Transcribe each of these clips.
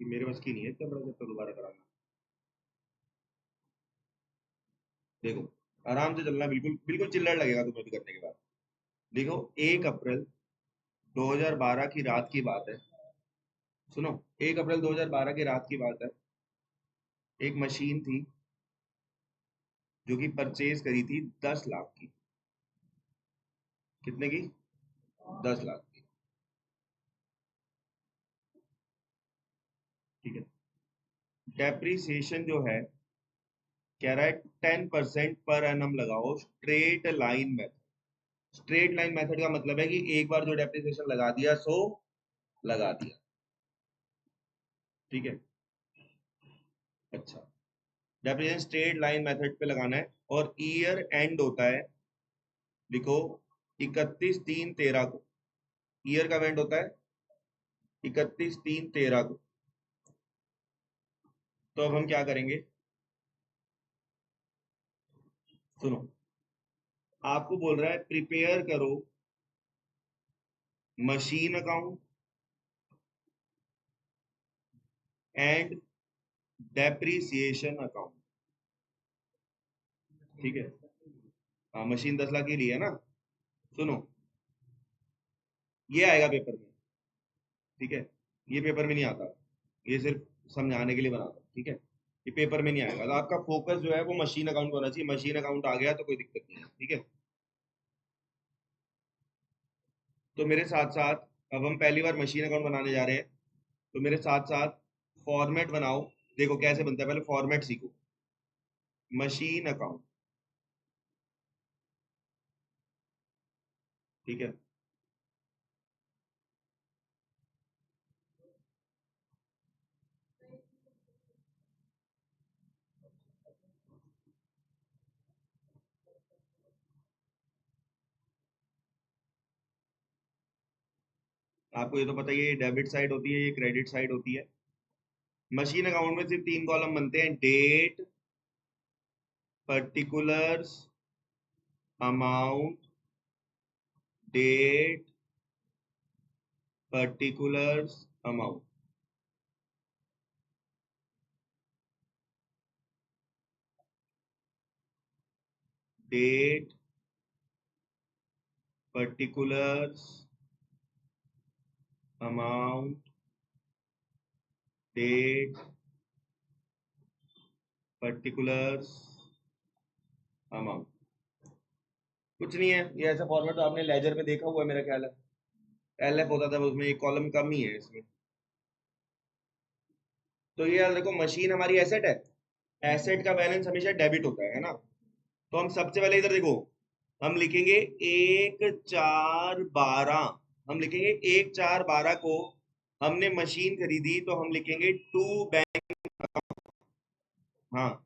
कि मेरे बस की नहीं है इतना बड़ा चैप्टर दोबारा कराना। देखो आराम से चलना, बिल्कुल बिल्कुल चिल्लड़ लगेगा तुम्हें भी करने के बाद। देखो 1 अप्रैल 2012 की रात की बात है। सुनो, 1 अप्रैल 2012 की रात की बात है। एक मशीन थी जो कि परचेज करी थी 10 लाख की। कितने की? 10 लाख की। ठीक है। डेप्रिसिएशन जो है, कह रहा है 10% पर एनम लगाओ straight line method. Straight line method का मतलब है कि एक बार जो डेप्रिसिएशन लगा दिया सो लगा दिया। ठीक है। अच्छा, डेप्रिसिएशन स्ट्रेट लाइन मेथड पे लगाना है और ईयर एंड होता है, लिखो 31/3/13 को। ईयर का एंड होता है 31/3/13 को। तो अब हम क्या करेंगे, सुनो। आपको बोल रहा है प्रिपेयर करो machine account and depreciation account. ठीक है। हाँ, मशीन 10 लाख की ली है ना। सुनो, ये आएगा पेपर में। ठीक है। ये पेपर में नहीं आता, ये सिर्फ समझाने के लिए बनाता हूँ। ठीक है। ये पेपर में नहीं आएगा, तो आपका फोकस जो है वो मशीन अकाउंट होना चाहिए। मशीन अकाउंट आ गया तो कोई दिक्कत नहीं है। ठीक है। तो मेरे साथ साथ, अब हम पहली बार मशीन अकाउंट बनाने जा रहे हैं, तो मेरे साथ साथ फॉर्मेट बनाओ। देखो कैसे बनता है, पहले फॉर्मेट सीखो। Machine account. ठीक है। आपको ये तो पता ही है, ये डेबिट साइड होती है, ये क्रेडिट साइड होती है। मशीन अकाउंट में सिर्फ 3 कॉलम बनते हैं, date, particulars, amount, date, particulars, amount. Date, particulars, amount, date, particulars, amount. कुछ नहीं है, ये ऐसा फॉर्मेट तो आपने लेजर में देखा हुआ है मेरा ख्याल है। एलएफ होता था उसमें, एक कॉलम कम ही है इसमें। तो ये याद रखो, मशीन हमारी एसेट है। एसेट का बैलेंस हमेशा डेबिट होता है ना। तो हम सबसे पहले इधर देखो, हम लिखेंगे 1/4/12। हम लिखेंगे 1/4/12 को हमने मशीन खरीदी, तो हम लिखेंगे टू बैंक। हाँ।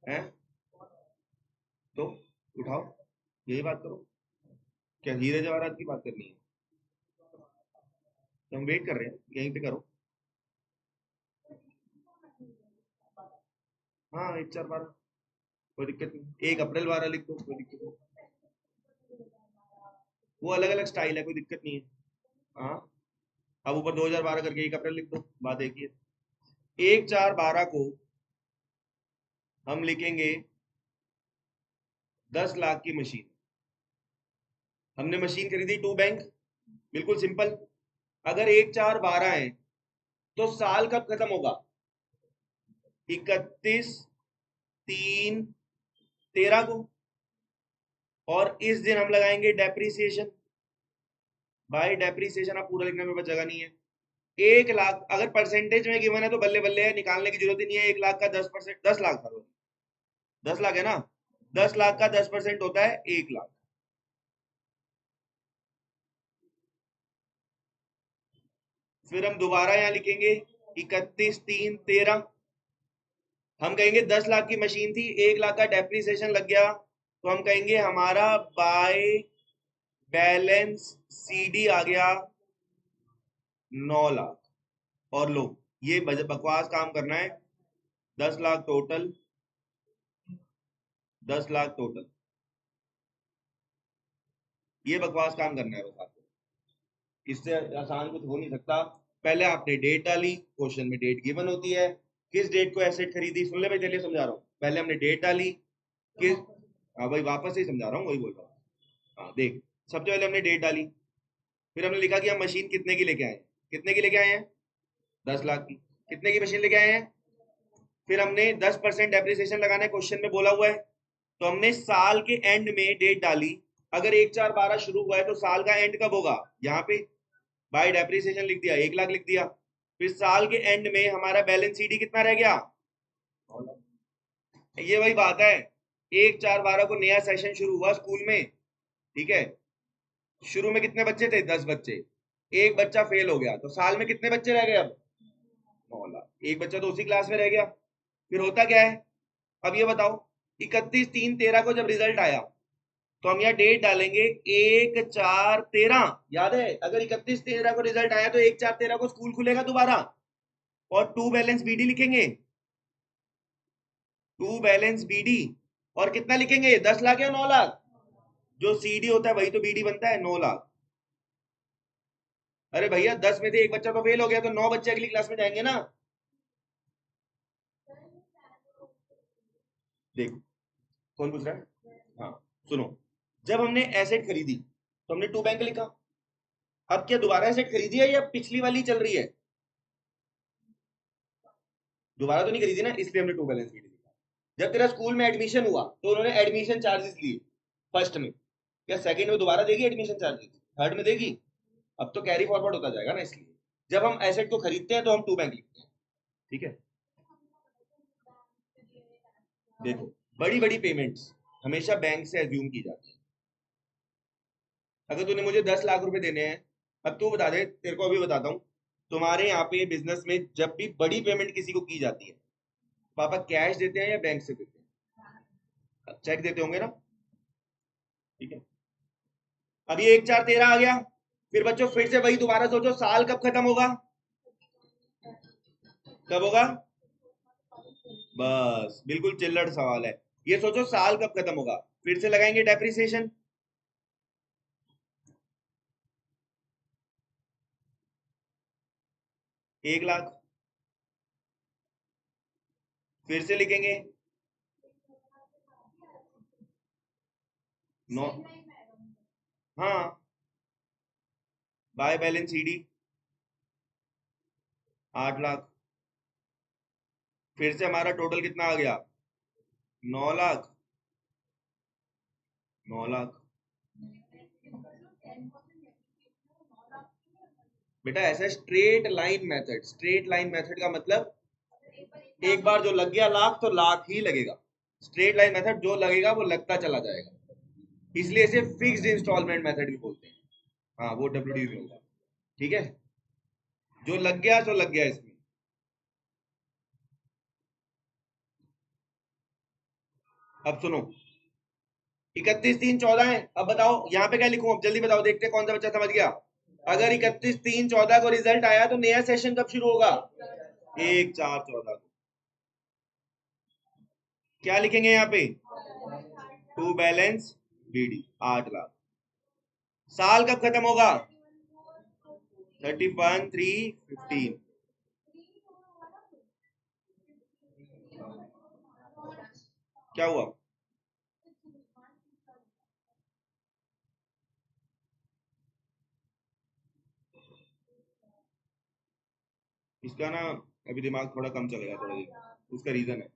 है। तो उठाओ, यही बात करो। क्या हीरे जवाहरात की बात करनी है? तो हम वेट कर रहे हैं, यहीं पे करो। हाँ, 1/4/12, कोई दिक्कत नहीं। 1 अप्रैल 12 लिख दो, कोई दिक्कत नहीं। वो अलग अलग स्टाइल है, कोई दिक्कत नहीं है। हाँ। अब ऊपर 2012 करके 1 अप्रैल लिख दो, बात एक ही है। 1/4/12 को हम लिखेंगे 10 लाख की मशीन। हमने मशीन खरीदी टू बैंक, बिल्कुल सिंपल। अगर 1/4/12 है तो साल कब खत्म होगा? 31/3/13 को। और इस दिन हम लगाएंगे डेप्रीसिएशन। भाई डेप्रीसिएशन आप पूरा लिखने में जगह नहीं है। 1 लाख अगर परसेंटेज में गिवन है तो बल्ले बल्ले है, निकालने की जरूरत ही नहीं है। 1 लाख का 10%, 10 लाख था, 10 लाख है ना। 10 लाख का 10% होता है 1 लाख। फिर हम दोबारा यहां लिखेंगे 31/3/13। हम कहेंगे 10 लाख की मशीन थी, 1 लाख का डेप्रीसिएशन लग गया, तो हम कहेंगे हमारा बाय बैलेंस सीडी आ गया 9 लाख। और लो, ये बकवास काम करना है। 10 लाख टोटल, 10 लाख टोटल, ये बकवास काम करना है बस आपको। इससे आसान कुछ हो नहीं सकता। पहले आपने डेट डाली, क्वेश्चन में डेट गिवन होती है, किस डेट को एसेट खरीदी, सुन ले भाई, चलिए समझा रहा हूँ। पहले हमने डेट डाली, किस, हाँ भाई वापस से ही समझा रहा हूँ, वही बोल रहा हूँ। हाँ देख, सबसे पहले हमने डेट डाली, फिर हमने लिखा कि हम मशीन कितने की लेके आए हैं, कितने की लेके आए हैं, 10 लाख की। कितने की मशीन लेके आए हैं, फिर हमने 10% डेप्रिसिएशन लगाना है, क्वेश्चन में बोला हुआ है, तो हमने साल के एंड में डेट डाली। अगर 1/4/12 शुरू हुआ है तो साल का एंड कब होगा, यहाँ पे बाय डेप्रिसिएशन लिख दिया, 1 लाख लिख दिया। फिर साल के एंड में हमारा बैलेंस सीडी कितना रह गया, ये वही बात है। 1/4/12 को नया सेशन शुरू हुआ स्कूल में, ठीक है, शुरू में कितने बच्चे थे, 10 बच्चे, एक बच्चा फेल हो गया, तो साल में कितने बच्चे रह गए अब, 9 लाख। एक बच्चा तो उसी क्लास में रह गया। फिर होता क्या है, अब ये बताओ, 31/3/13 को जब रिजल्ट आया तो हम यहाँ डेट डालेंगे 1/4/13, याद है, अगर 31/13 को रिजल्ट आया तो 1/4/13 को स्कूल खुलेगा दोबारा, और टू बैलेंस बीडी लिखेंगे, टू बैलेंस बीडी, और कितना लिखेंगे, 10 लाख या 9 लाख, जो सीडी होता है वही तो बीडी बनता है, 9 लाख। अरे भैया 10 में से एक बच्चा तो फेल हो गया, तो 9 बच्चे अगली क्लास में जाएंगे ना। देखो कौन पूछ रहा है, हाँ सुनो, जब हमने एसेट खरीदी तो हमने टू बैंक लिखा। अब क्या दोबारा एसेट खरीदी है या पिछली वाली चल रही है, दोबारा तो नहीं खरीदी ना, इसलिए हमने टू बैलेंस बीडी लिखा। जब तेरा स्कूल में एडमिशन हुआ तो उन्होंने एडमिशन चार्जेस लिए फर्स्ट में, क्या सेकंड में दोबारा देगी एडमिशन चार्जेस, थर्ड में देगी, अब तो कैरी फॉरवर्ड होता जाएगा ना, इसलिए जब हम एसेट को खरीदते हैं तो हम टू बैंक लिखते हैं, ठीक है। देखो बड़ी बड़ी पेमेंट्स हमेशा बैंक से एज्यूम की जाती है। अगर तूने मुझे 10 लाख रुपए देने हैं, अब तू बता दे, तेरे को अभी बताता हूँ, तुम्हारे यहाँ पे बिजनेस में जब भी बड़ी पेमेंट किसी को की जाती है, पापा कैश देते हैं या बैंक से देते हैं, चेक देते होंगे ना, ठीक है। अब ये 1/4/13 आ गया, फिर बच्चों फिर से वही दोबारा सोचो, साल कब खत्म होगा, कब होगा, बस बिल्कुल चिल्लड़ सवाल है, ये सोचो साल कब खत्म होगा, फिर से लगाएंगे डेप्रिसिएशन, 1 लाख, फिर से लिखेंगे 9, हाँ, बाय बैलेंस सीडी 8 लाख, फिर से हमारा टोटल कितना आ गया, 9 लाख, 9 लाख। बेटा ऐसा straight line method, straight line method का मतलब एक बार जो लग गया लाख तो लाख ही लगेगा, स्ट्रेट लाइन मेथड जो लगेगा वो लगता चला जाएगा, इसलिए इसे फिक्स्ड इंस्टॉलमेंट मेथड भी बोलते हैं, हाँ वो डब्ल्यूडी में होगा, ठीक है, जो लग गया तो लग गया इसमें। अब सुनो, 31/3/14 है, अब बताओ यहाँ पे क्या लिखूं, अब जल्दी बताओ, देखते हैं कौन सा बच्चा समझ गया। अगर 31/3/14 को रिजल्ट आया तो नया सेशन कब शुरू होगा, 1/4/14 को। क्या लिखेंगे यहाँ पे, टू बैलेंस बीडी 8 लाख। साल कब खत्म होगा, 31/3/15। क्या हुआ, इसका ना अभी दिमाग थोड़ा कम चलेगा, थोड़ा देर, उसका रीजन है,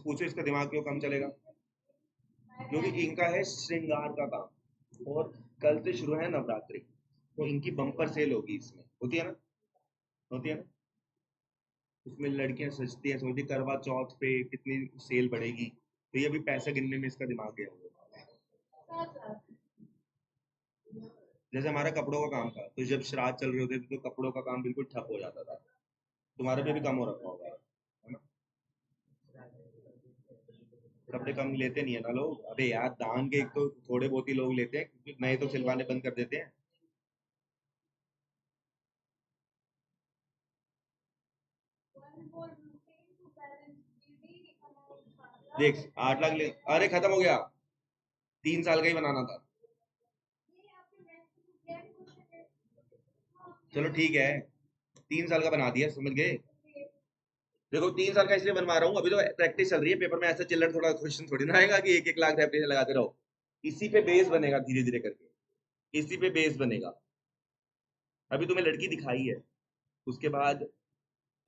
पूछो इसका दिमाग क्यों कम चलेगा, क्योंकि इनका है श्रृंगार का काम, और कल से शुरू है नवरात्रि, तो इनकी बम्पर सेल होगी, इसमें होती है ना, होती है ना, इसमें लड़कियां सजती हैं, सोचती करवा चौथ पे कितनी सेल बढ़ेगी, तो ये अभी पैसे गिनने में इसका दिमाग गया होगा। जैसे हमारा कपड़ों का काम था, तो जब श्राद्ध चल रहे होते थे तो कपड़ों का काम बिल्कुल ठप हो जाता था, तुम्हारे पे भी कम हो रखा होगा, है ना, कपड़े कम लेते नहीं है ना लोग, अबे यार दान के एक तो थोड़े बहुत ही लोग लेते हैं, क्योंकि नए तो सिलवाने बंद कर देते हैं। देख 8 लाख ले, अरे खत्म हो गया, 3 साल का ही बनाना था। चलो ठीक है, 3 साल का बना दिया, समझ गए। देखो 3 साल का इसलिए बनवा रहा हूँ, अभी तो प्रैक्टिस चल रही है, पेपर में ऐसा चिल्लर थोड़ा क्वेश्चन थोड़ी ना आएगा कि 1-1 लाख डेप्रिसिएशन लगाते रहो। इसी पे बेस बनेगा धीरे धीरे करके, इसी पे बेस बनेगा। अभी तुम्हें लड़की दिखाई है, उसके बाद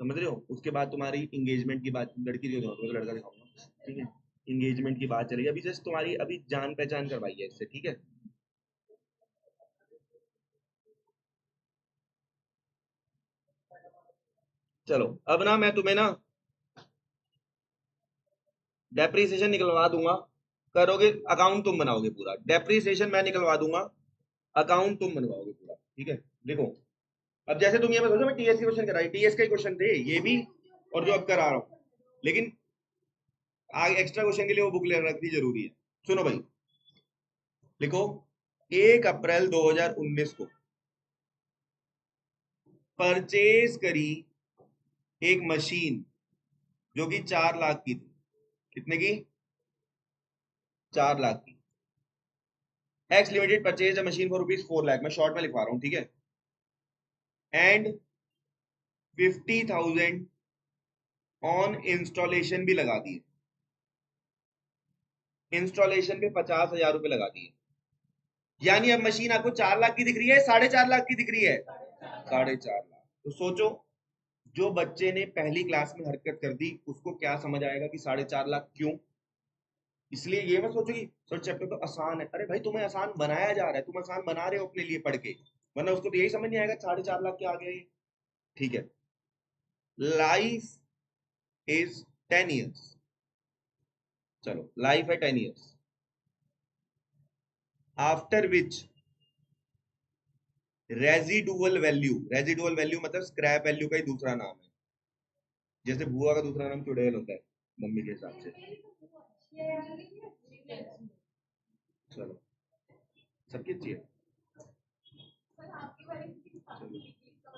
समझ रहे हो, उसके बाद तुम्हारी इंगेजमेंट की बात, लड़की जो हो तो लड़का दिखाऊंगा, ठीक है। इंगेजमेंट की बात चलेगी, अभी जस्ट तुम्हारी अभी जान पहचान करवाई है इससे, ठीक है। चलो अब ना मैं तुम्हें ना डेप्रीसिएशन निकलवा दूंगा, करोगे अकाउंट तुम बनाओगे पूरा, डेप्रीसिएशन मैं निकलवा दूंगा, अकाउंट तुम बनवाओगे पूरा, ठीक है। देखो अब जैसे तुम ये बताओ, मैं टीएस के क्वेश्चन कराई, टीएस के क्वेश्चन थे ये भी, और जो अब करा रहा हूँ, लेकिन आगे एक्स्ट्रा क्वेश्चन के लिए वो बुक ले रखनी जरूरी है। सुनो भाई, लिखो 1 अप्रैल 2019 को परचेज करी एक मशीन जो कि 4 लाख की थी। कितने की? 4 लाख की। X limited purchase a machine for ₹4 lakh, मैं शॉर्ट में लिखवा रहा हूं, ठीक है। एंड 50,000 ऑन इंस्टॉलेशन भी लगा दिए, इंस्टॉलेशन पे 50,000 रुपए लगा दिए। यानी अब मशीन आपको 4 लाख की दिख रही है, 4.5 लाख की दिख रही है, 4.5 लाख। तो सोचो, जो बच्चे ने पहली क्लास में हरकत कर दी उसको क्या समझ आएगा कि 4.5 लाख क्यों। इसलिए ये मत सोचो कि सर चैप्टर तो आसान है, अरे भाई तुम्हें आसान बनाया जा रहा है, तुम आसान बना रहे हो अपने लिए पढ़ के, वरना उसको तो यही समझ नहीं आएगा 4.5 लाख के आ गया ये, ठीक है। लाइफ इज 10 ईयर्स, चलो लाइफ है 10 years, after which residual value मतलब स्क्रैप वैल्यू का ही दूसरा नाम है, जैसे बुआ का दूसरा नाम चुड़ैल होता है मम्मी के हिसाब से। चलो सबकी अच्छी है, चलो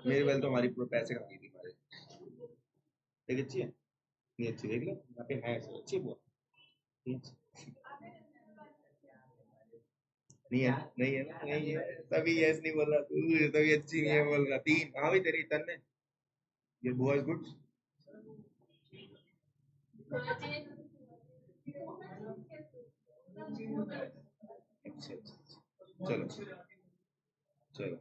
मेरी वाली तो हमारी पूरे पैसे खा गई थी हमारे। एक अच्छी है, नहीं अच्छी देख लो यहाँ पे है, अच्छी है बुआ, नहीं अच्छी, नहीं है, नहीं है ना, नहीं है, तभी यस नहीं बोल रहा तू, तभी अच्छी नहीं है बोल रहा, 3, हाँ भाई तेरी तन में, ये बुआ इज गुड। अच्छा अच्छा, चलो चलो,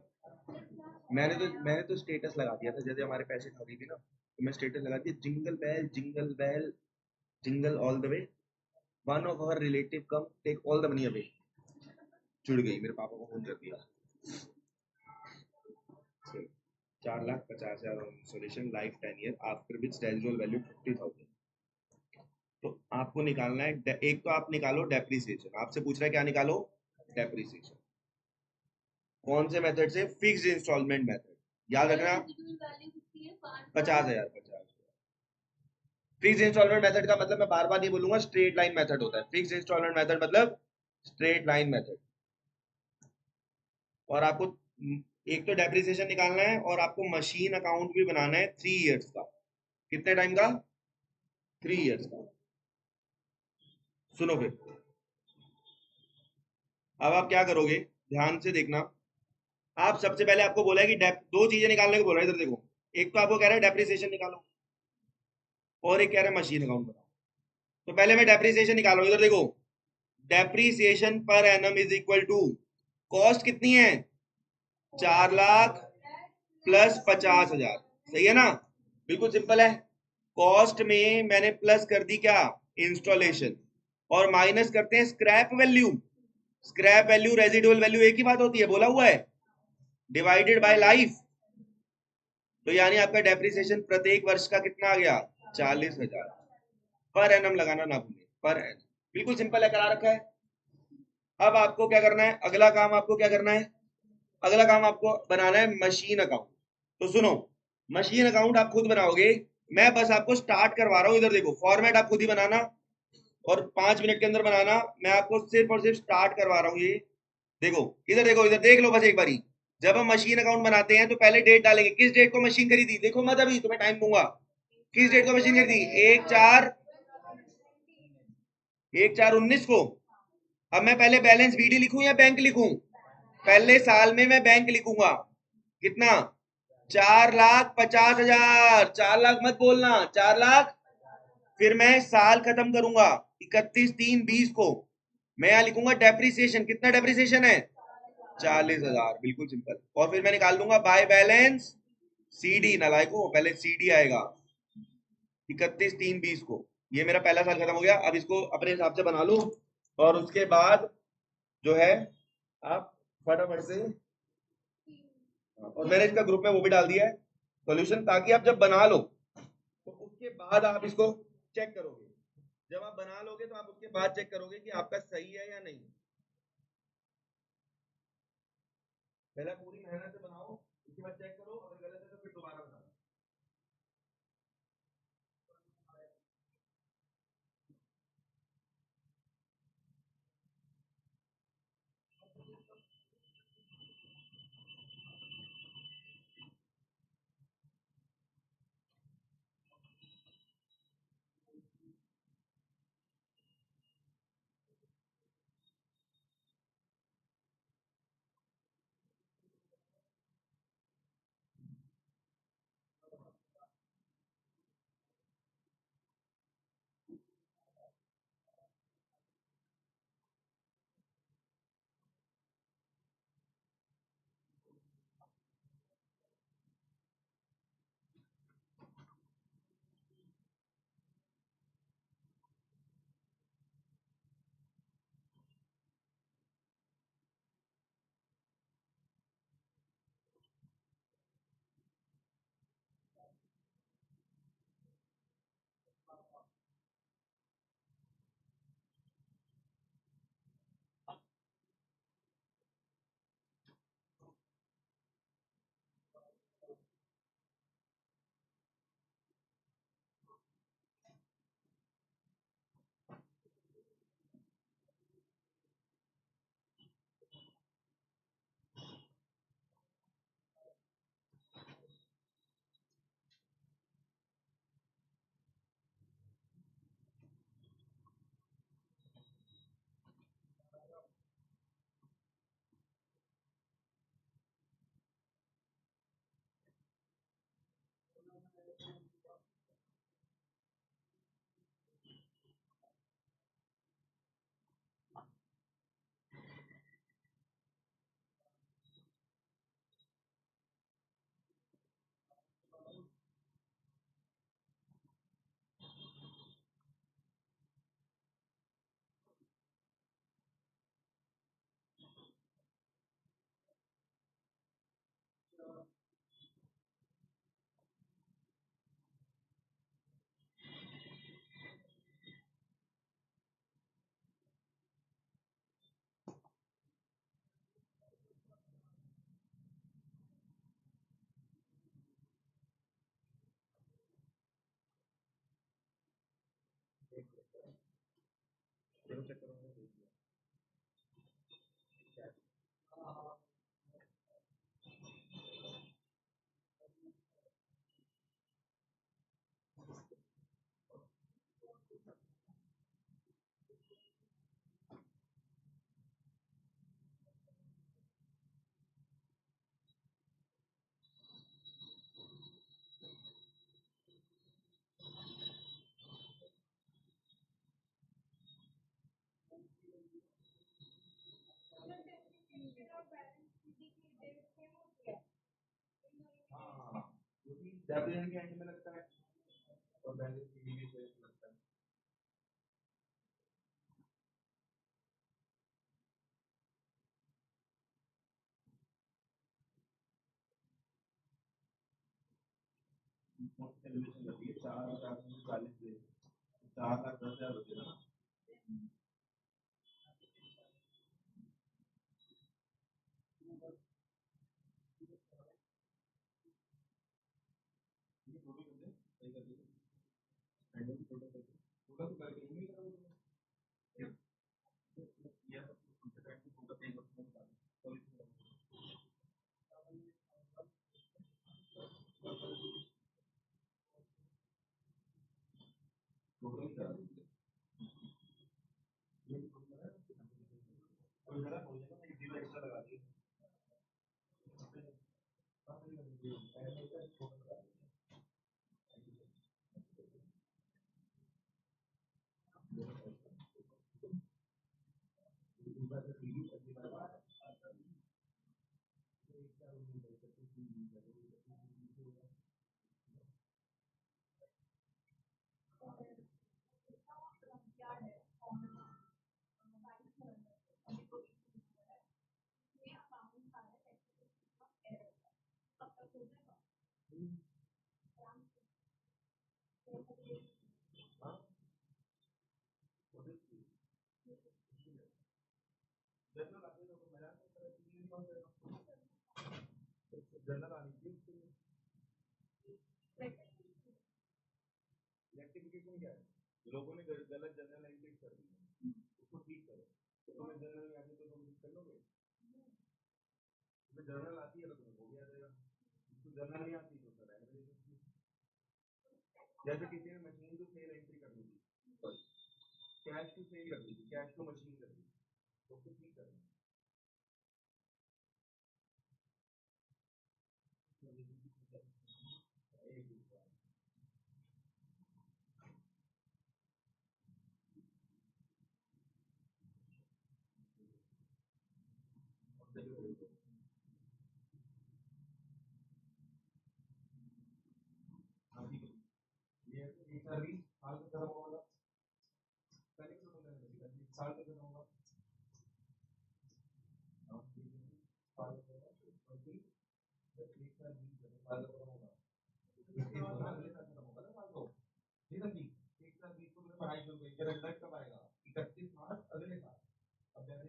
मैंने तो स्टेटस लगा दिया था, जैसे हमारे पैसे खा गई थी ना, तो मैं स्टेटस लगा दिया, jingle bell jingle all the way, one of our relative come take all the money away. जुड़ गई, मेरे पापा को फोन कर दिया। 4,50,000 on installation, life 10 year, after which residual value 50,000। तो आपको निकालना है, एक तो आप निकालो डेप्रीसिएशन, आपसे पूछ रहा है क्या निकालो, डेप्रीसिएशन। कौन से मेथड से? फिक्स्ड इंस्टॉलमेंट मेथड, याद रखना 50,000, 50,000। फिक्स्ड इंस्टॉलमेंट मेथड का मतलब मैं बार बार नहीं बोलूंगा, स्ट्रेट लाइन मेथड होता है फिक्स्ड इंस्टॉलमेंट मेथड, मतलब स्ट्रेट लाइन मेथड। और आपको एक तो डेप्रिसिएशन निकालना है, और आपको मशीन अकाउंट भी बनाना है 3 इयर्स का। कितने टाइम का? 3 इयर्स का। सुनो फिर, अब आप क्या करोगे, ध्यान से देखना। आप सबसे पहले, आपको बोला है कि दो चीजें निकालने को बोला है, इधर देखो, एक तो आपको कह रहा है डेप्रिसिएशन निकालो, और एक कह रहा है मशीन अकाउंट बनाओ। तो पहले मैं डेप्रिसिएशन निकालो, इधर देखो, depreciation per annum is equal to, cost कितनी है? 4 लाख प्लस 50,000, सही है ना? बिल्कुल सिंपल है। कॉस्ट में मैंने प्लस कर दी क्या? इंस्टॉलेशन, और माइनस करते हैं scrap value. Scrap value residual value एक ही बात होती है, बोला हुआ है, डिवाइडेड बाय लाइफ। तो यानी आपका डेप्रिसिएशन प्रत्येक वर्ष का कितना आ गया? 40,000। पर एनम लगाना ना भूलें, पर एनम, बिल्कुल सिंपल है, करा रखा है। अब आपको क्या करना है, अगला काम आपको क्या करना है, अगला काम आपको बनाना है मशीन अकाउंट। तो सुनो, मशीन अकाउंट आप खुद बनाओगे, मैं बस आपको स्टार्ट करवा रहा हूं, इधर देखो, फॉर्मेट आप खुद ही बनाना, और 5 मिनट के अंदर बनाना, मैं आपको सिर्फ और सिर्फ स्टार्ट करवा रहा हूँ ये। देखो इधर देखो, इधर देख लो बस एक बारी, जब हम मशीन अकाउंट बनाते हैं तो पहले डेट डालेंगे, किस डेट को मशीन खरीदी, देखो मत अभी, तुम्हें टाइम दूंगा, किस डेट को मशीन खरीदी? 1/4/19 को। अब मैं पहले बैलेंस बीडी लिखूं या बैंक लिखूं? पहले साल में मैं बैंक लिखूंगा, कितना? 4,50,000। 4 लाख मत बोलना, 4 लाख। फिर मैं साल खत्म करूंगा 31/3/20 को। मैं यहां लिखूंगा डेप्रिसिएशन, कितना डेप्रिसिएशन है? 40,000, बिल्कुल सिंपल। और फिर मैं निकाल दूंगा बाय बैलेंस सीडी। नालायको, पहले सीडी आएगा 31/3/20 को। ये मेरा पहला साल खत्म हो गया। अब इसको अपने हिसाब से बना लो, और उसके बाद जो है आप फटाफट से, और मैंने इसका ग्रुप में वो भी डाल दिया है सॉल्यूशन, ताकि आप जब बना लो तो उसके बाद आप इसको चेक करोगे। जब आप बना लोगे तो आप उसके बाद चेक करोगे कि आपका सही है या नहीं। पहले पूरी मेहनत से बनाओ, उसके बाद चेक करो, अगर गलत है तो फिर दोबारा बनाओ। हाँ, क्योंकि डेफिनेटली के एंड में लगता है, और बैलेंस सीडी भी सेम लगता है। कैलकुलेशन करती है, 4,40,000, 4,10,000 बचे ना। ये टोटल कर दे, सही कर दे, टोटल टोटल कर दे, टोटल तो करके नहीं करा वो। ये सब कॉन्सेप्ट टोटल पे कर, सॉल्यूशन टोटल करा दे। कोई गलत हो जाएगा, एक जीरो एक्स्ट्रा लगा दिए। जनरल आनी चाहिए। रेक्टिफिकेशन क्या है? लोगों ने गलत जनरल एंट्री कर दी है, उसको ठीक करो। तो तुम्हें जनरल नहीं आती तो तुम ठीक कर लोगे? तुम्हें जनरल आती है तो तुम्हें वो भी आ जाएगा, तो जनरल नहीं आती तो उसका रहने देगा। जैसे किसी ने मशीन टू सेल एंट्री करनी थी, कैश टू सेल करनी थी, कैश टू मशीन करनी थी, तो उसको ठीक करना। ये सर्विस हाल तो खत्म होगा, पहले तो साल तो खत्म होगा, साल तो होगा, एक साल 20 खत्म होगा, इसके बाद अगले साल खत्म होगा ना साल तो, नहीं समझी? एक साल 20 को तुमने पढ़ाई शुरू करी, तेरा रिजल्ट कब आएगा? 31 मार्च अगले साल। अब जैसे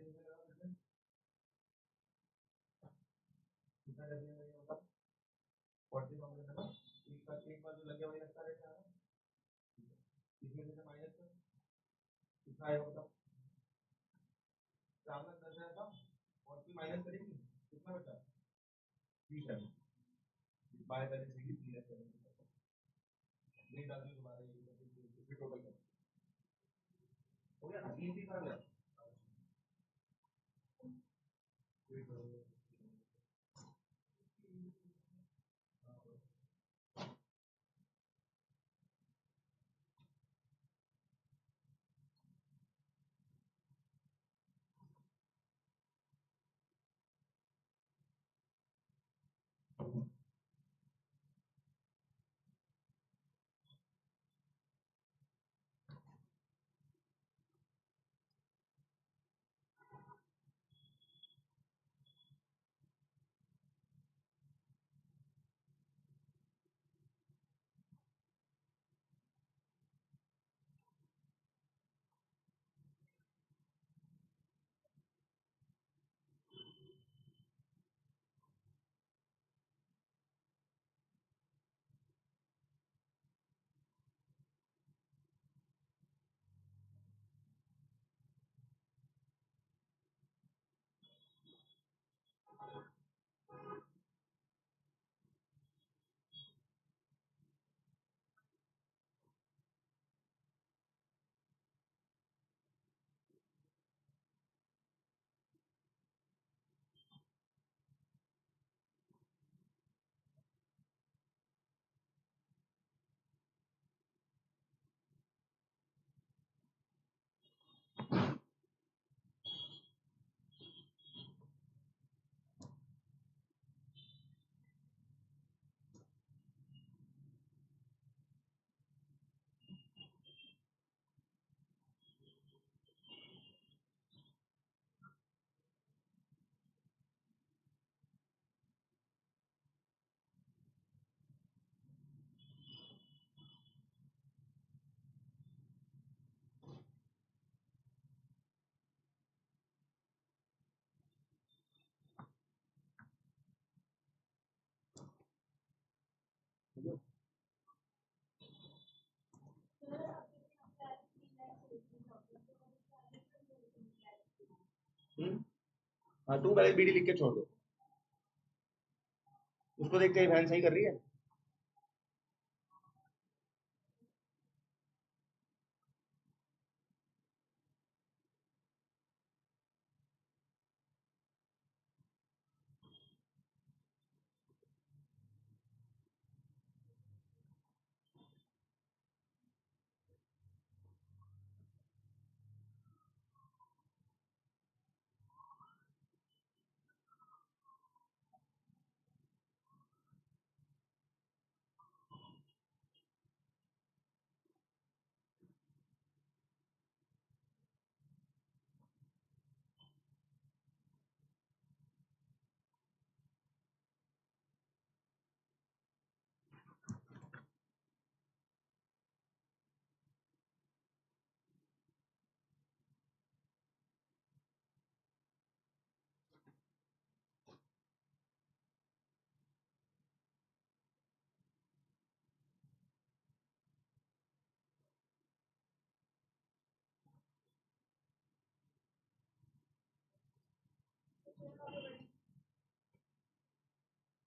कितना जल्दी होगा? 40 होगा ना, एक बार जो लगे वही लगता रहता है, इसमें से माइनस कर कितना आएगा बताओ? 4,10,000 था, और फिर माइनस करेंगे कितना बचा? 30,000 बाय बैलेंस शीट 3,000 नहीं डाल दी दोबारा, ये टोटल कर हो गया ना, 30 आ गया। हाँ, तू पहले बीडी लिख के छोड़ दो, उसको देखते ही बहन सही कर रही है।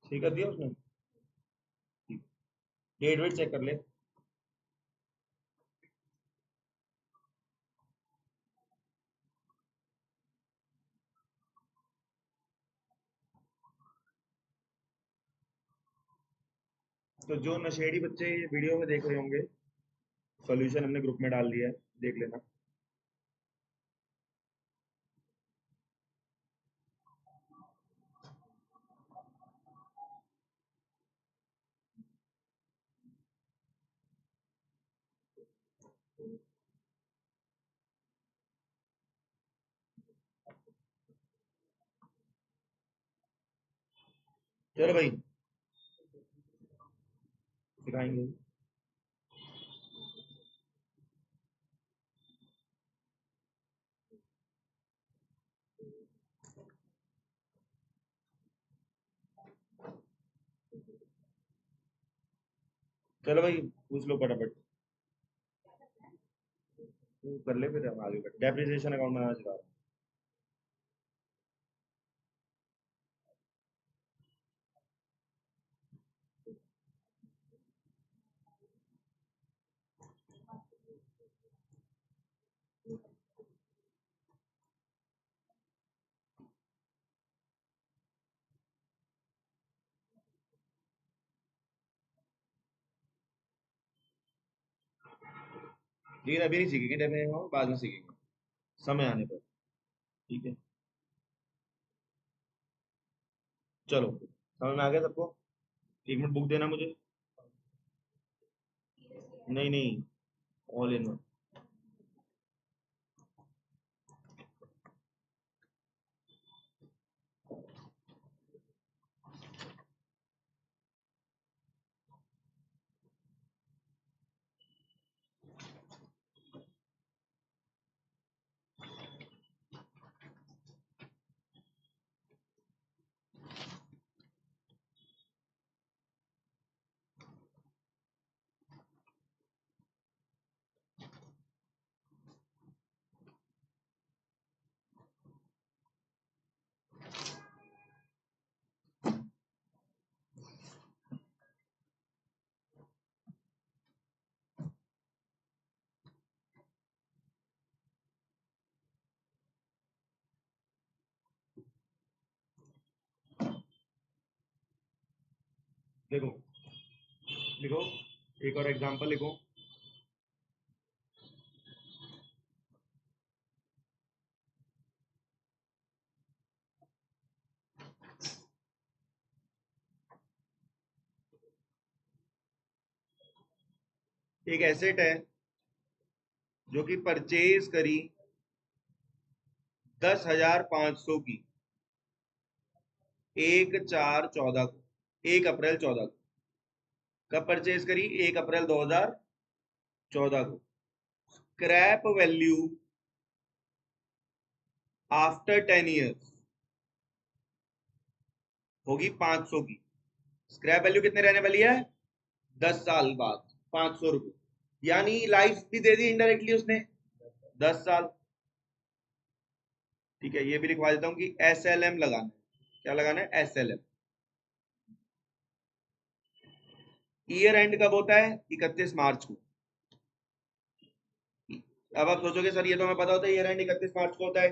ठीक कर दिया उसने। डेट वेट चेक कर ले। तो जो नशेड़ी बच्चे ये वीडियो में देख रहे होंगे, सॉल्यूशन हमने ग्रुप में डाल दिया है, देख लेना। चलो भाई, सिखाएंगे। चलो भाई, पूछ लो फटाफट। तू कर ले, फिर हम आगे बढ़ते। डेप्रिसिएशन अकाउंट बनाना सिखा रहा हूँ। लेकिन अभी नहीं सीखेंगे डेप्रिसिएशन, बाद में सीखेंगे, समय आने पर। ठीक है, चलो समझ में आ गया सबको। 1 मिनट बुक देना मुझे। नहीं नहीं, ऑल इन वन। देखो, लिखो, एक और एग्जांपल लिखो। एक एसेट है जो कि परचेज करी 10,500 की 1/4/14 को, 1 अप्रैल 14 को। कब परचेज करी? 1 अप्रैल 2014 को। स्क्रैप वैल्यू आफ्टर 10 ईयर्स होगी 500 की। स्क्रैप वैल्यू कितने रहने वाली है? 10 साल बाद 500 रुपये, यानी लाइफ भी दे दी इनडायरेक्टली उसने, 10 साल। ठीक है, ये भी लिखवा देता हूँ कि SLM लगाना है। क्या लगाना है? SLM। ईयर एंड कब होता है? 31 मार्च को। अब आप सोचोगे सर ये तो हमें पता होता है, ईयर एंड 31 मार्च को होता है।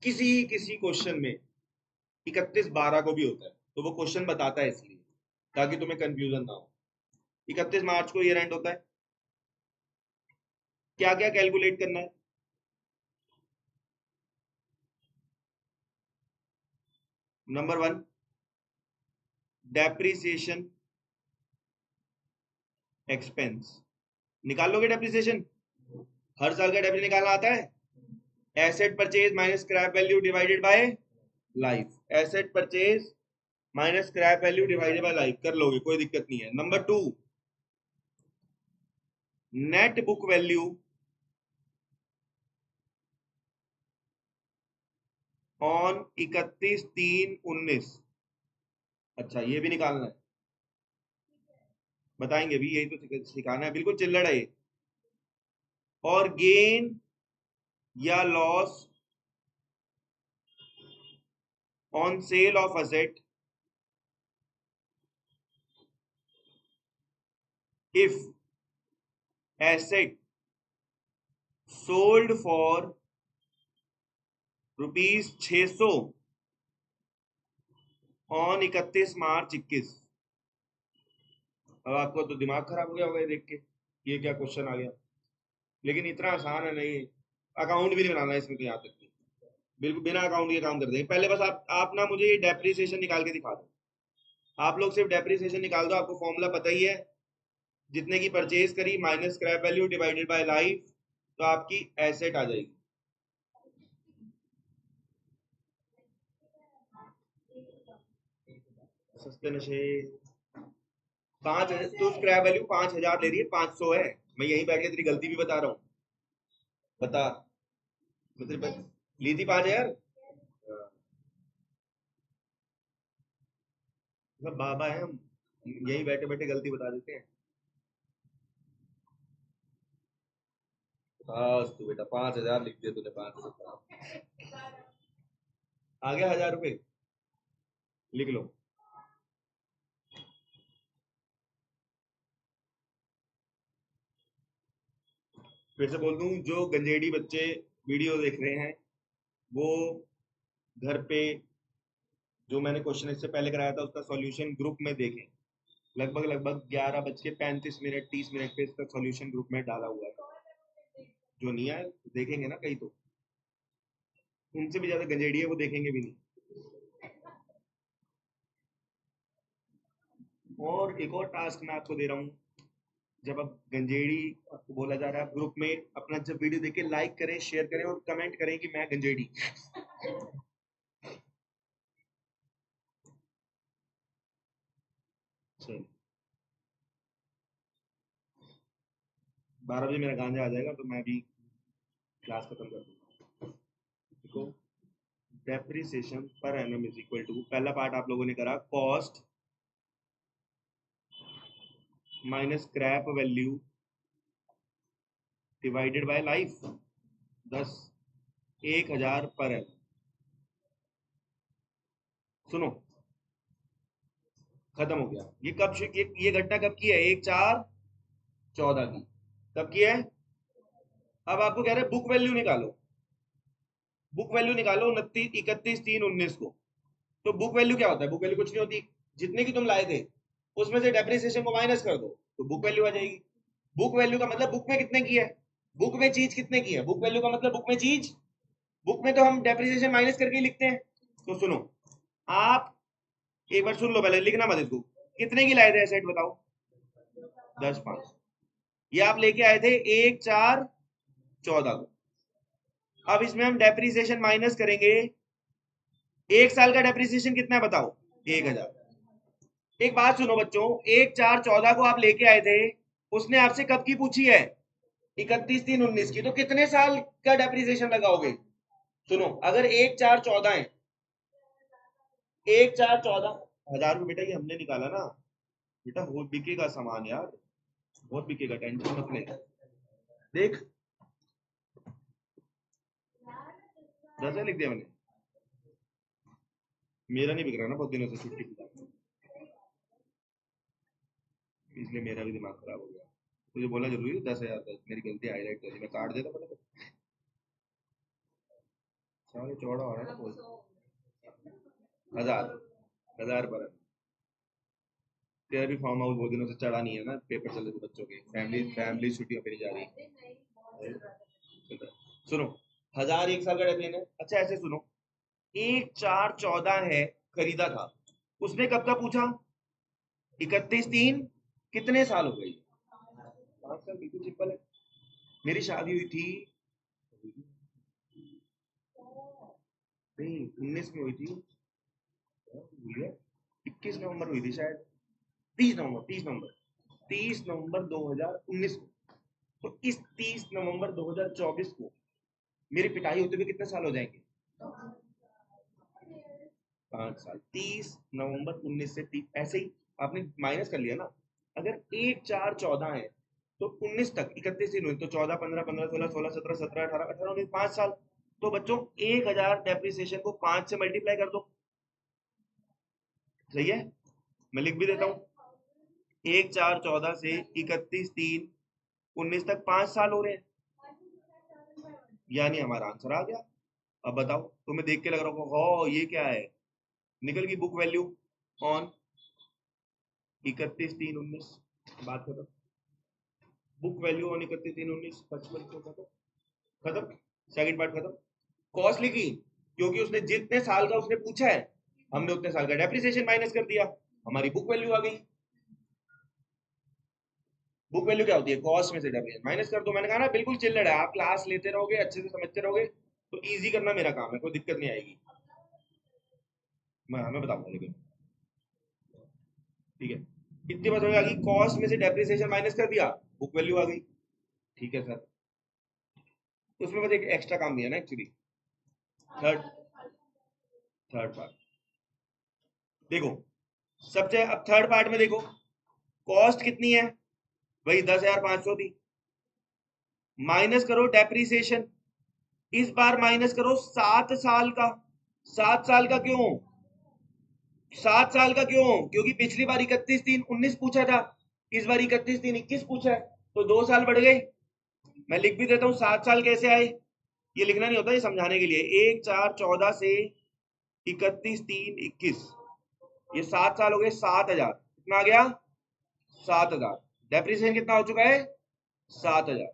किसी किसी क्वेश्चन में 31/12 को भी होता है, तो वो क्वेश्चन बताता है इसलिए, ताकि तुम्हें कंफ्यूजन ना हो। 31 मार्च को ईयर एंड होता है। क्या क्या कैलकुलेट करना है? Number 1, depreciation expense. निकाल लोगे डेप्रिसिएशन? हर साल का डेप्रिसिएशन निकालना आता है। Asset purchase minus scrap value divided by life. Asset purchase minus scrap value divided by life कर लोगे, कोई दिक्कत नहीं है। Number 2, net book value on 31/3/19। अच्छा, ये भी निकालना है, बताएंगे भी, यही तो सिखाना है, बिल्कुल चिल्लड़ है ये। और गेन या loss on sale of asset if asset sold for ₹600 on 31 मार्च 21। अब आपको तो दिमाग खराब हो गया होगा ये देख के, ये क्या क्वेश्चन आ गया। लेकिन इतना आसान है नहीं, अकाउंट भी नहीं बनाना है इसमें तो, यहाँ तक कि बिल्कुल बिना अकाउंट के काम कर देंगे। पहले बस आप ना मुझे ये डेप्रिसिएशन निकाल के दिखा दो। आप लोग सिर्फ डेप्रिसिएशन निकाल दो, आपको फॉर्मूला पता ही है। जितने की परचेज करी minus scrap value divided by life, तो आपकी एसेट आ जाएगी। सस्ते नशे 5,000, तो स्क्रैप वैल्यू 5,000 ले रही है, 500 है। मैं यहीं बैठ के तेरी गलती भी बता रहा हूँ। बता, मैं तेरी ली थी 5,000। मतलब बाबा है हम, यहीं बैठे बैठे गलती बता देते हैं। बस तू बेटा 5,000 लिख दिया तूने, 500 आ गया, 1,000 रुपए लिख लो। फिर से बोल दूं, जो गंजेड़ी बच्चे वीडियो देख रहे हैं वो घर पे जो मैंने क्वेश्चन इससे पहले कराया था उसका सॉल्यूशन ग्रुप में देखें। लगभग लगभग 11:35 30 मिनट पे इसका सॉल्यूशन ग्रुप में डाला हुआ है। जो नहीं आए देखेंगे ना कहीं, तो उनसे भी ज्यादा गंजेड़ी है, वो देखेंगे भी नहीं। और एक और टास्क मैं आपको दे रहा हूँ, जब अब गंजेड़ी आपको बोला जा रहा है, ग्रुप में अपना जब वीडियो देखे लाइक करें, शेयर करें और कमेंट करें कि मैं गंजेड़ी। चल 12 बजे मेरा गांजा आ जाएगा तो मैं भी क्लास खत्म कर दूंगा। देखो, depreciation per annum is equal to, पहला पार्ट आप लोगों ने करा cost minus scrap value divided by life 10, 1,000 पर है। सुनो, खत्म हो गया। ये कब ये घटना कब की है? 1/4/14 की। कब की है? अब आपको कह रहे हैं बुक वैल्यू निकालो। बुक वैल्यू निकालो 31/3/19 को। तो बुक वैल्यू क्या होता है? बुक वैल्यू कुछ नहीं होती, जितने की तुम लाए थे उसमें से डेप्रिसिएशन को माइनस कर दो तो बुक वैल्यू आ जाएगी। बुक वैल्यू का मतलब बुक में कितने की है, बुक में चीज कितने की है। बुक वैल्यू का मतलब बुक में चीज, बुक में तो हम डेप्रिसिएशन माइनस करके ही लिखते हैं। तो सुनो, आप एक बार सुन लो, पहले लिखना मत इसको। कितने की लाए थे एसेट बताओ? 10/5। ये आप लेके आए थे 1/4/14 को। अब इसमें हम डेप्रिसिएशन माइनस करेंगे। एक साल का डेप्रिसिएशन कितना है बताओ? 1,000। एक बात सुनो बच्चों, 1/4/14 को आप लेके आए थे, उसने आपसे कब की पूछी है? 31/3/19 की। तो कितने साल का डेप्रिसिएशन लगाओगे? सुनो, अगर 1/4/14 है, 1/4/14 हजार रुपये, बेटा ये हमने निकाला ना बेटा, बहुत बिकेगा सामान यार, बहुत बिकेगा, टेंशन मत ले। देख 10,000 लिख दिया मैंने। मेरा नहीं बिक रहा ना बहुत दिनों से, छुट्टी पे था, इसलिए मेरा भी दिमाग खराब हो गया। तुझे बोला जरूरी है 10,000 तक, मेरी गलती हाईलाइट कर दी, मैं काट देता पता। सारे चौड़ा हो रहा है ना बहुत। 1,000, 1,000 पर है। तेरा भी फार्म हाउस बहुत दिनों से चढ़ा नहीं है ना, पेपर चल रहे थे बच्चों के, फैमिली छुट्टियों पे नहीं जा रही। सुनो, 1,000 एक साल का डेप्रिसिएशन है। अच्छा ऐसे सुनो, 1/4/14 है, खरीदा था, उसने कब का पूछा? 31/3, कितने साल हो गए? 5 साल, बिल्कुल सिंपल है। मेरी शादी हुई थी, नहीं 19 में हुई थी, 21 नवंबर हुई थी शायद, 30 नवंबर 2019 को। तो इस 30 नवंबर 2024 को मेरी पिटाई होते हुए कितने साल हो जाएंगे? 5 साल। 30 नवंबर 19 से 30, ऐसे ही आपने माइनस कर लिया ना। अगर 1/4/14 है तो 19 तक 31 दिन, तो 14 15 15 16 16 17 17 18 18 19, 5 साल। तो बच्चों 1,000 डेप्रिसिएशन को 5 से मल्टीप्लाई कर दो, सही है, मैं लिख भी देता हूं 1/4/14 से 31/3/19 तक 5 साल हो रहे हैं, यानी हमारा आंसर आ गया। अब बताओ, तुम्हें देख के लग रहा होगा हो ये क्या है, निकल की बुक वैल्यू ऑन 31/3/19, बात खत्म। बुक वैल्यू ऑन 31/3/19 55 खत्म खत्म, सेकंड पार्ट खत्म। कॉस्ट लिखी क्योंकि उसने जितने साल का उसने पूछा है हमने उतने साल का डेप्रिसिएशन माइनस कर दिया, हमारी बुक वैल्यू आ गई। बुक वैल्यू क्या होती है, कॉस्ट में से डेप्रिसिएशन माइनस कर दो। मैंने कहा ना बिल्कुल चिल्लड़ है, आप क्लास लेते रहोगे अच्छे से समझते रहोगे तो इजी करना मेरा काम है, कोई दिक्कत नहीं आएगी, मैं बताऊंगा। लेकिन ठीक है, कितनी बार समझ आ गई, कॉस्ट में से डेप्रिसिएशन माइनस कर दिया, बुक वैल्यू आ गई। ठीक है सर, उसमें बस एक एक्स्ट्रा काम दिया ना एक्चुअली, थर्ड थर्ड पार्ट देखो सबसे। अब थर्ड पार्ट में देखो कॉस्ट कितनी है, वही 10,500 थी, माइनस करो डेप्रिसिएशन, इस बार माइनस करो 7 साल का। 7 साल का क्यों, 7 साल का क्यों, क्योंकि पिछली बार 31/3/19 पूछा था, इस बार 31/3/21 पूछा है, तो 2 साल बढ़ गए। मैं लिख भी देता हूं 7 साल कैसे आए, ये लिखना नहीं होता, ये समझाने के लिए। 1/4/14 से 31/3/21, ये 7 साल हो गए, 7,000 कितना आ गया, 7,000। डेप्रिसिएशन कितना हो चुका है, 7,000,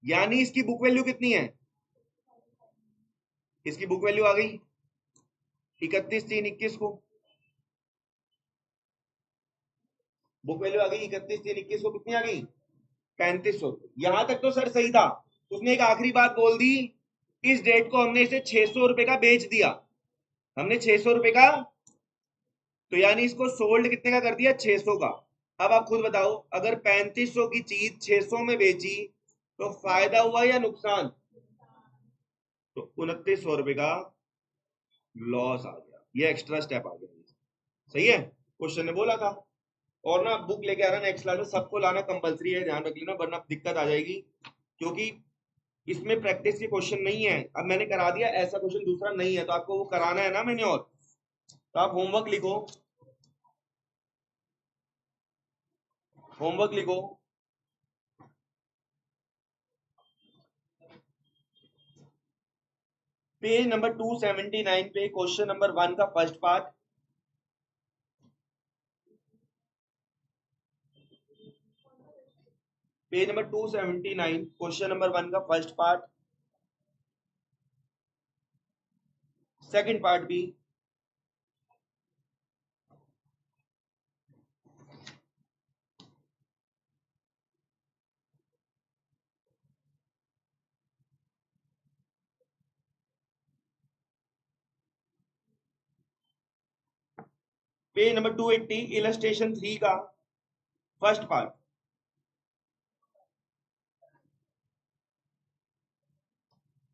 यानी इसकी बुक वैल्यू कितनी है, इसकी बुक वैल्यू आ गई 31/3/21 को, बुक वैल्यू आ गई 31/3/21 को, कितनी आ गई 3500। यहां तक तो सर सही था, उसने एक आखिरी बात बोल दी, इस डेट को हमने इसे 600 रुपए का बेच दिया, हमने 600 रुपए का, तो यानी इसको सोल्ड कितने का कर दिया, 600 का। अब आप खुद बताओ, अगर 3500 की चीज 600 में बेची तो फायदा हुआ या नुकसान, तो 2900 रुपए का लॉस आ गया, ये एक्स्ट्रा स्टेप आ गया। सही है, क्वेश्चन ने बोला था। और ना बुक लेके आ रहा नेक्स्ट क्लास में, सबको लाना कंपलसरी है, ध्यान रख लेना वरना दिक्कत आ जाएगी, क्योंकि इसमें प्रैक्टिस के क्वेश्चन नहीं है। अब मैंने करा दिया, ऐसा क्वेश्चन दूसरा नहीं है, तो आपको वो कराना है ना मैंने, और तो आप होमवर्क लिखो, होमवर्क लिखो। पेज नंबर 279 पे क्वेश्चन नंबर 1 का first part, page number 279 question number 1 का फर्स्ट पार्ट, सेकंड पार्ट भी, पेज नंबर 280 इलस्ट्रेशन 3 का फर्स्ट पार्ट।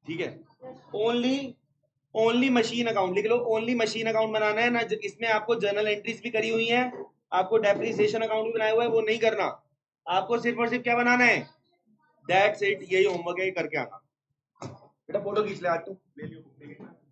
ठीक है, ओनली ओनली मशीन अकाउंट लिख लो, ओनली मशीन अकाउंट बनाना है ना, इसमें आपको जर्नल एंट्रीज भी करी हुई है, आपको डेप्रिसिएशन अकाउंट भी बनाया हुआ है, वो नहीं करना, आपको सिर्फ और सिर्फ क्या बनाना है, दैट्स इट, यही होमवर्क है, करके आना। बेटा फोटो खींच ले आज, तू ले लियो।